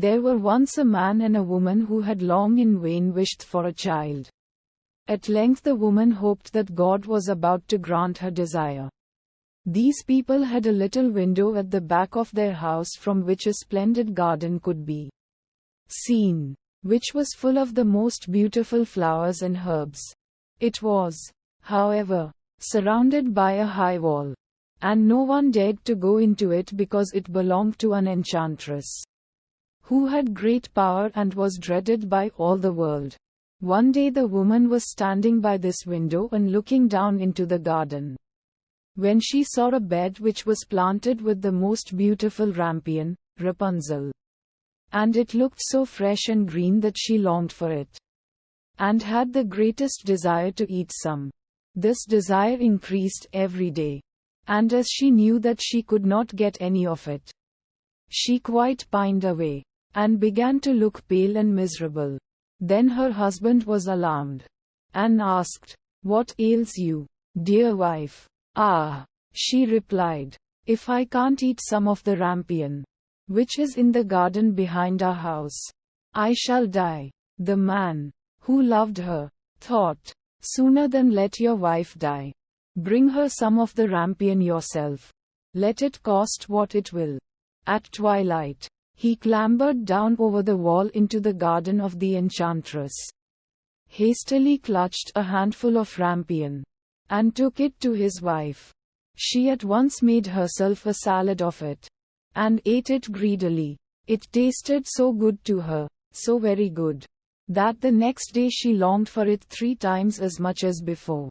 There were once a man and a woman who had long in vain wished for a child. At length the woman hoped that God was about to grant her desire. These people had a little window at the back of their house from which a splendid garden could be seen, which was full of the most beautiful flowers and herbs. It was, however, surrounded by a high wall, and no one dared to go into it because it belonged to an enchantress who had great power and was dreaded by all the world. One day the woman was standing by this window and looking down into the garden, when she saw a bed which was planted with the most beautiful rampion, Rapunzel. And it looked so fresh and green that she longed for it, and had the greatest desire to eat some. This desire increased every day, and as she knew that she could not get any of it, she quite pined away, and began to look pale and miserable. Then her husband was alarmed, and asked, "What ails you, dear wife?" "Ah," she replied, "if I can't eat some of the rampion, which is in the garden behind our house, I shall die." The man, who loved her, thought, "Sooner than let your wife die, bring her some of the rampion yourself. Let it cost what it will." At twilight, he clambered down over the wall into the garden of the enchantress, hastily clutched a handful of rampion, and took it to his wife. She at once made herself a salad of it, and ate it greedily. It tasted so good to her, so very good, that the next day she longed for it 3 times as much as before.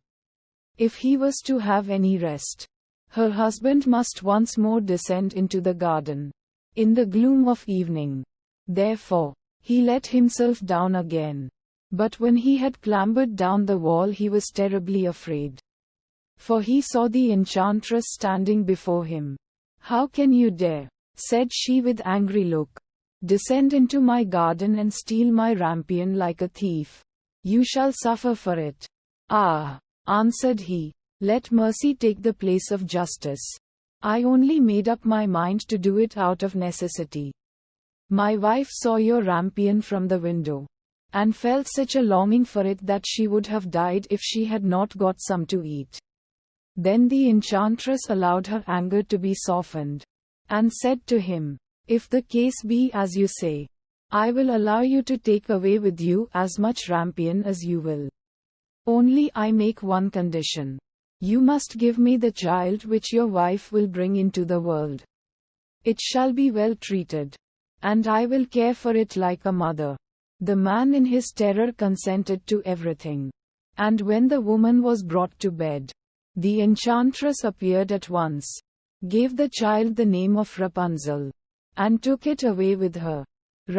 If he was to have any rest, her husband must once more descend into the garden, in the gloom of evening. Therefore, he let himself down again. But when he had clambered down the wall he was terribly afraid, for he saw the enchantress standing before him. "How can you dare," said she with angry look, "descend into my garden and steal my rampion like a thief? You shall suffer for it." "Ah," answered he, "let mercy take the place of justice. I only made up my mind to do it out of necessity. My wife saw your rampion from the window, and felt such a longing for it that she would have died if she had not got some to eat." Then the enchantress allowed her anger to be softened, and said to him, "If the case be as you say, I will allow you to take away with you as much rampion as you will. Only I make one condition. You must give me the child which your wife will bring into the world. It shall be well treated, and I will care for it like a mother." The man in his terror consented to everything. And when the woman was brought to bed, the enchantress appeared at once, gave the child the name of Rapunzel, and took it away with her.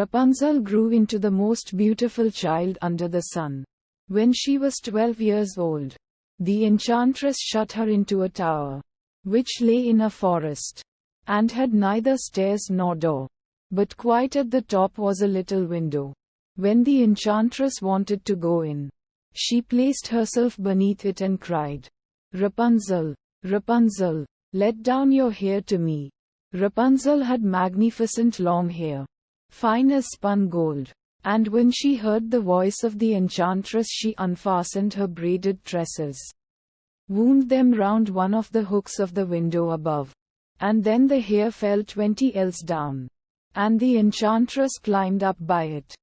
Rapunzel grew into the most beautiful child under the sun. When she was 12 years old, the enchantress shut her into a tower, which lay in a forest, and had neither stairs nor door, but quite at the top was a little window. When the enchantress wanted to go in, she placed herself beneath it and cried, "Rapunzel, Rapunzel, let down your hair to me." Rapunzel had magnificent long hair, fine as spun gold, and when she heard the voice of the enchantress she unfastened her braided tresses, wound them round one of the hooks of the window above, and then the hair fell 20 ells down, and the enchantress climbed up by it.